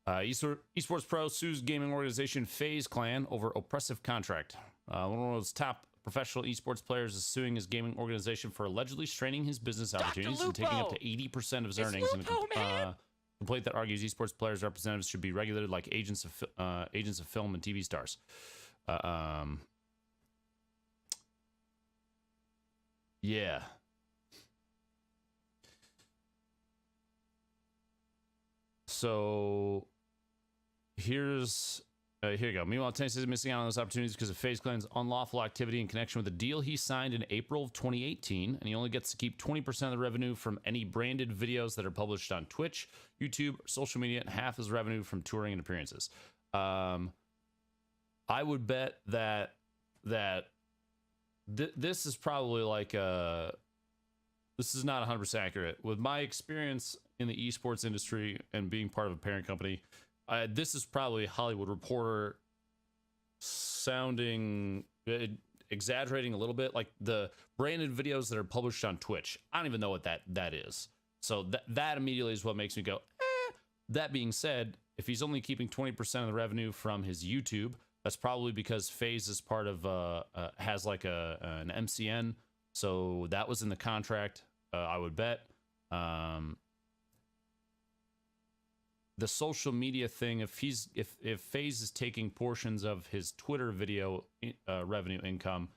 Esports Pro sues gaming organization Faze Clan over oppressive contract. One of the world's top professional esports players is suing his gaming organization for allegedly straining his business opportunities and taking up to 80% of his earnings in a complaint that argues esports players' representatives should be regulated like agents of film and TV stars. Yeah. So here you go. Meanwhile, Tennessee is missing out on those opportunities because of Faze Clan's unlawful activity in connection with a deal he signed in April of 2018, and he only gets to keep 20% of the revenue from any branded videos that are published on Twitch, YouTube, or social media, and half his revenue from touring and appearances. I would bet that this is probably like this is not 100% accurate. With my experience in the esports industry and being part of a parent company, this is probably Hollywood Reporter sounding, exaggerating a little bit, like the branded videos that are published on Twitch. I don't even know what that is. So that immediately is what makes me go, eh. That being said, if he's only keeping 20% of the revenue from his YouTube, that's probably because Faze is part of, has like an MCN. So that was in the contract, I would bet. The social media thing, if Faze is taking portions of his Twitter video revenue income,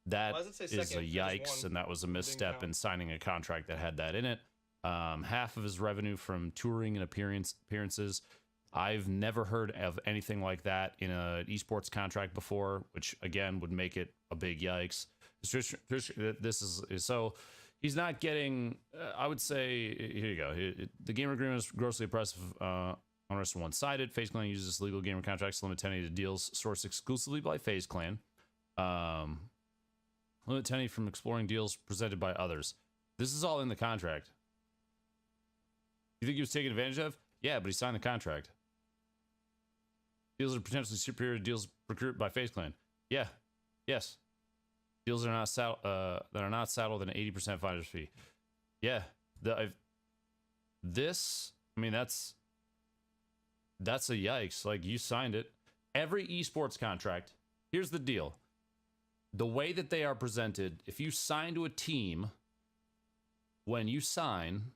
that is a yikes, and that was a misstep in signing a contract that had that in it. Half of his revenue from touring and appearances. I've never heard of anything like that in an esports contract before, which again would make it a big yikes. This is so. He's not getting, I would say, here you go. The gamer agreement is grossly oppressive, onerous and one-sided. Faze Clan uses legal gamer contracts to limit 10 to deals sourced exclusively by Faze Clan. Limit 10 from exploring deals presented by others. This is all in the contract. You think he was taken advantage of? Yeah, but he signed the contract. Deals are potentially superior to deals procured by Faze Clan. Yeah. Yes. Deals that are not saddled with an 80% finder's fee. Yeah, I mean, that's a yikes. Like, you signed it. Every esports contract, here's the deal. The way that they are presented, if you sign to a team, when you sign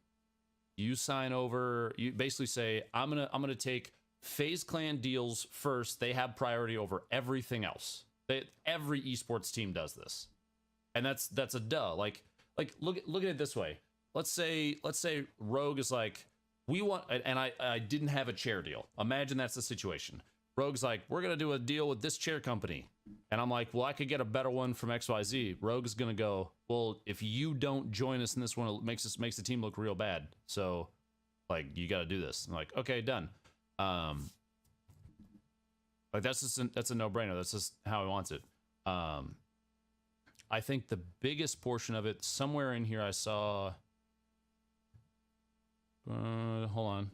over, you basically say, I'm gonna take Faze Clan deals first. They have priority over everything else. Every esports team does this, and that's a duh. Like look at it this way. Let's say Rogue is like, we want, and I didn't have a chair deal. Imagine that's the situation. Rogue's like, we're gonna do a deal with this chair company, and I'm like, well, I could get a better one from XYZ. Rogue is gonna go, well, if you don't join us in this one, it makes the team look real bad. So, like, you got to do this. I'm like, okay, done. Like, that's a no-brainer. That's just how he wants it. I think the biggest portion of it, somewhere in here I saw, hold on.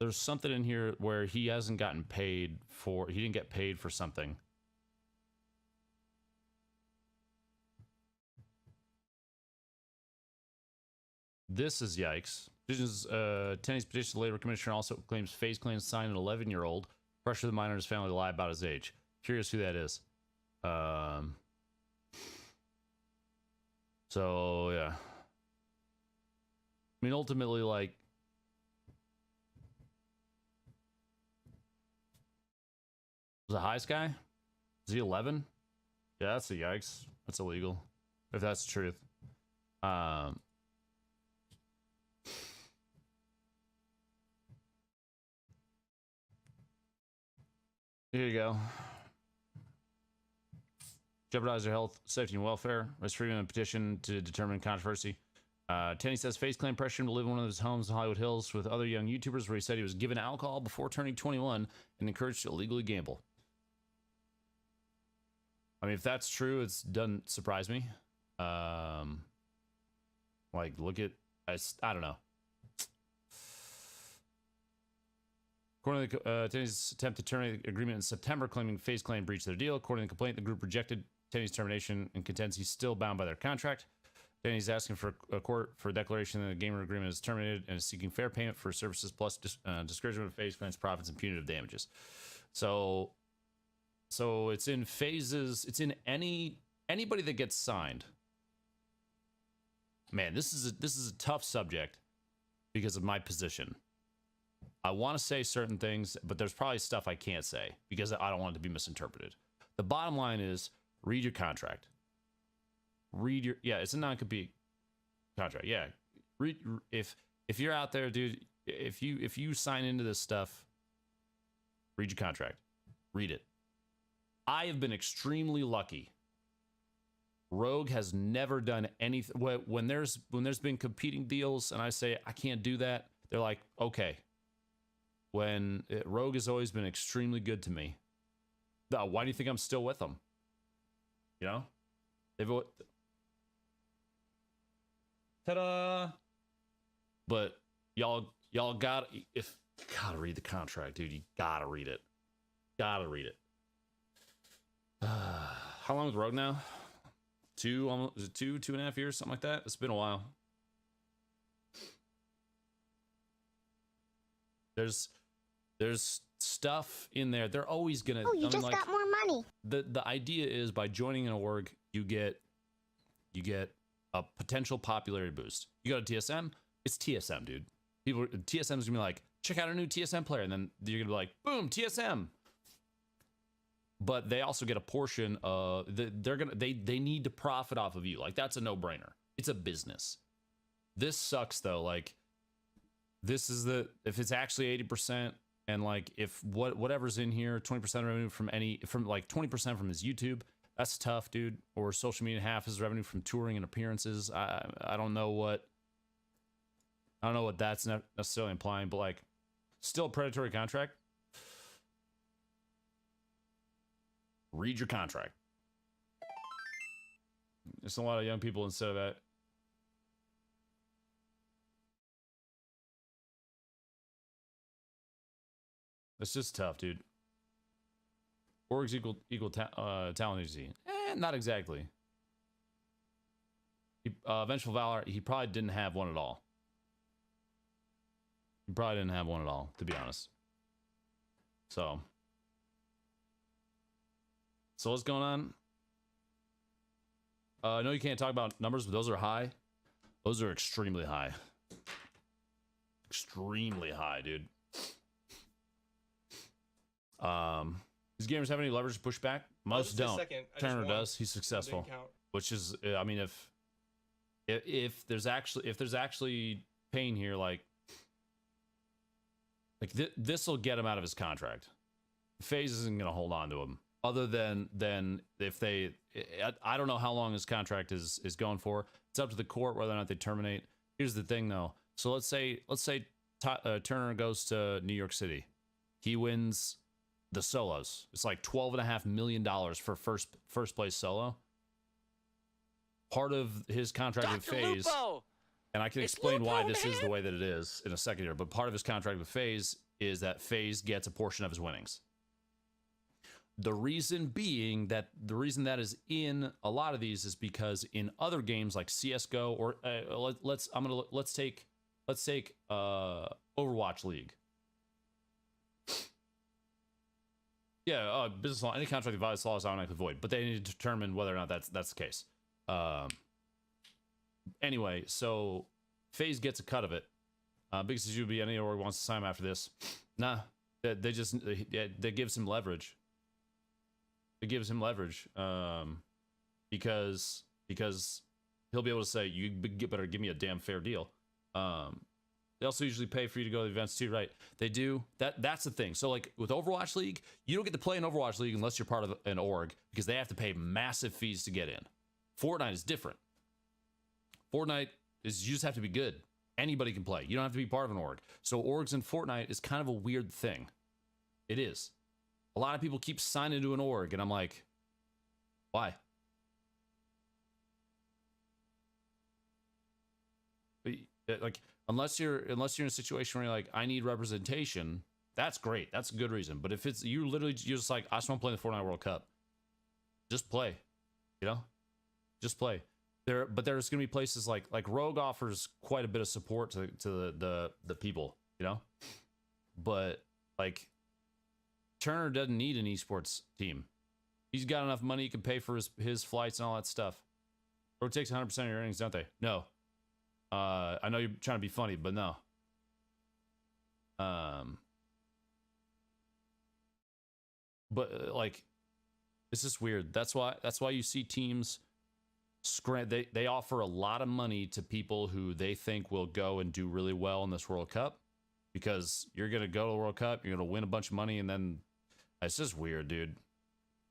There's something in here where he hasn't gotten paid for, he didn't get paid for something. This is yikes. Tenny's petition to the labor commissioner also claims Faze Clan signed an 11-year-old. Pressure the minor and his family to lie about his age. Curious who that is. So, yeah. I mean, ultimately, like, was the highest guy? Is he 11? Yeah, that's a yikes. That's illegal, if that's the truth. Here you go. Jeopardize their health, safety, and welfare. Rest freedom and petition to determine controversy. Tenny says Faze Clan pressured him to live in one of his homes in Hollywood Hills with other young YouTubers, where he said he was given alcohol before turning 21 and encouraged to illegally gamble. I mean, if that's true, it doesn't surprise me. Like, look at, I don't know. According to Tenny's attempt to terminate the agreement in September, claiming Faze Clan breached their deal. According to the complaint, the group rejected Tenny's termination and contends he's still bound by their contract. Then he's asking for a court for a declaration that the gamer agreement is terminated and is seeking fair payment for services plus discouragement of Faze claims profits and punitive damages. So it's in phases. It's in anybody that gets signed. Man, this is a tough subject because of my position. I want to say certain things, but there's probably stuff I can't say because I don't want it to be misinterpreted. The bottom line is read your contract. It's a non-compete contract. Yeah. If you're out there, dude, if you sign into this stuff, read your contract. Read it. I have been extremely lucky. Rogue has never done anything. When there's been competing deals and I say I can't do that, they're like, okay. Rogue has always been extremely good to me. Why do you think I'm still with them? You know? Ta-da! But y'all gotta read the contract, dude. You gotta read it. Gotta read it. How long is Rogue now? 2.5 years, something like that. It's been a while. There's stuff in there. They're always gonna. Oh, you just got more money. The idea is by joining an org, you get a potential popularity boost. You go to TSM, it's TSM, dude. TSM is gonna be like, check out a new TSM player, and then you're gonna be like, boom, TSM. But they also get a portion of they need to profit off of you. Like that's a no-brainer. It's a business. This sucks though. Like this is if it's actually 80%, and like if whatever's in here, 20% revenue from 20% from his YouTube. That's tough, dude. Or social media, half his revenue from touring and appearances. I don't know what that's necessarily implying, but like still a predatory contract. Read your contract. There's a lot of young people instead of that. It's just tough, dude. Orgs equal talent agency. Not exactly. Vengeful Valor, he probably didn't have one at all. He probably didn't have one at all, to be honest. So what's going on? I know you can't talk about numbers, but those are high. Those are extremely high. Extremely high, dude. These gamers have any leverage to push back? Most don't. Turner does. He's successful. Which is, I mean, if there's actually pain here, like this will get him out of his contract. Faze isn't gonna hold on to him. Other than if they, I don't know how long his contract is going for. It's up to the court whether or not they terminate. Here's the thing though. So let's say Turner goes to New York City. He wins the solos. It's like $12.5 million for first place solo. Part of his contract with Faze, and I can explain why this is the way that it is in a second here, but part of his contract with Faze is that Faze gets a portion of his winnings. The reason that is in a lot of these is because in other games like CS:GO or let's take Overwatch League. Yeah, business law. Any contract that violates law is automatically void, but they need to determine whether or not that's the case. Anyway, so Faze gets a cut of it. Biggest issue would be any org wants to sign him after this. Nah, that gives him leverage. It gives him leverage because he'll be able to say, you better give me a damn fair deal. They also usually pay for you to go to the events too, right? They do. That's the thing. So like with Overwatch League, you don't get to play in Overwatch League unless you're part of an org because they have to pay massive fees to get in. Fortnite is different. Fortnite is you just have to be good. Anybody can play. You don't have to be part of an org. So orgs in Fortnite is kind of a weird thing. It is. A lot of people keep signing to an org, and I'm like, why? Like, unless you're in a situation where you're like, I need representation, that's great. That's a good reason. But if it's you're just like, I just want to play the Fortnite World Cup, just play. You know, just play. but there's going to be places like Rogue offers quite a bit of support to the people, you know. But like Turner doesn't need an esports team. He's got enough money he can pay for his flights and all that stuff. Rogue takes 100% of your earnings, don't they? No. I know you're trying to be funny, but no. But like, it's just weird. That's why you see teams they offer a lot of money to people who they think will go and do really well in this World Cup, because you're gonna go to the World Cup, you're gonna win a bunch of money, and then it's just weird, dude.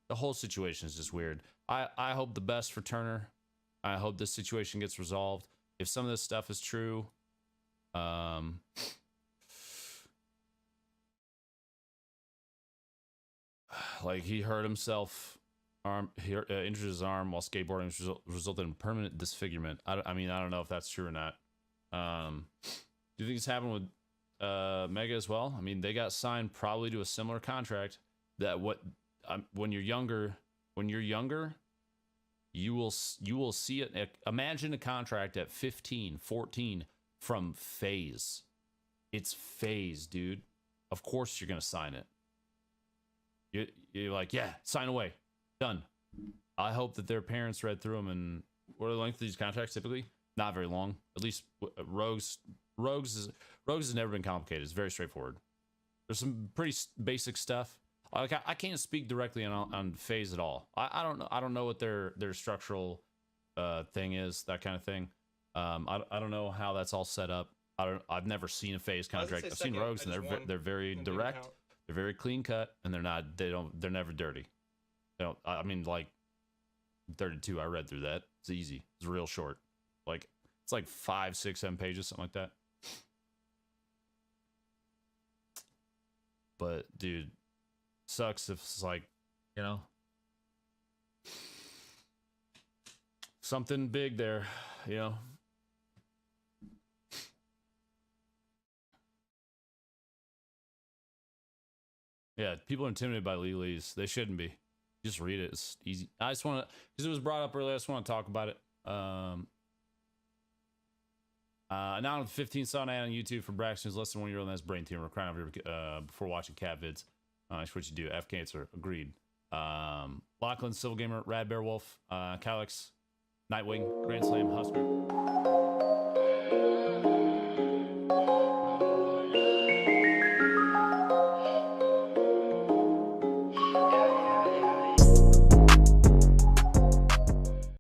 The whole situation is just weird. I hope the best for Turner. I hope this situation gets resolved. If some of this stuff is true, like he hurt himself, injured his arm while skateboarding, which resulted in permanent disfigurement. I mean, I don't know if that's true or not. Do you think it's happened with Mega as well? I mean, they got signed probably to a similar contract. That when you're younger, you will see it. Imagine a contract at 15, 14 from Faze. It's Faze, dude. Of course you're gonna sign it. You're like, yeah, sign away, done. I hope that their parents read through them. And what are the length of these contracts typically? Not very long. At least Rogues has never been complicated. It's very straightforward. There's some pretty basic stuff. Like I can't speak directly on Faze at all. I don't know what their structural thing is, that kind of thing. I don't know how that's all set up. I've never seen a Faze contract. I've seen Rogues, and they're very direct. They're very clean cut, and they're never dirty. You know, I mean, like 32, I read through that. It's easy. It's real short. Like it's like 5, 6, 7 pages, something like that. But dude, sucks if it's like, you know, something big there, you know. Yeah, people are intimidated by legalese. They shouldn't be. Just read it. It's easy. I just want to, because it was brought up earlier, I just want to talk about it. Now on 15 saw an ad on YouTube for Braxton, who's less than 1 year old and has brain tumor. Crying over here before watching cat vids. That's what you do. F cancer. Agreed. Lachlan, Civil Gamer, Rad Bear Wolf, Calyx, Nightwing, Grand Slam, Husker.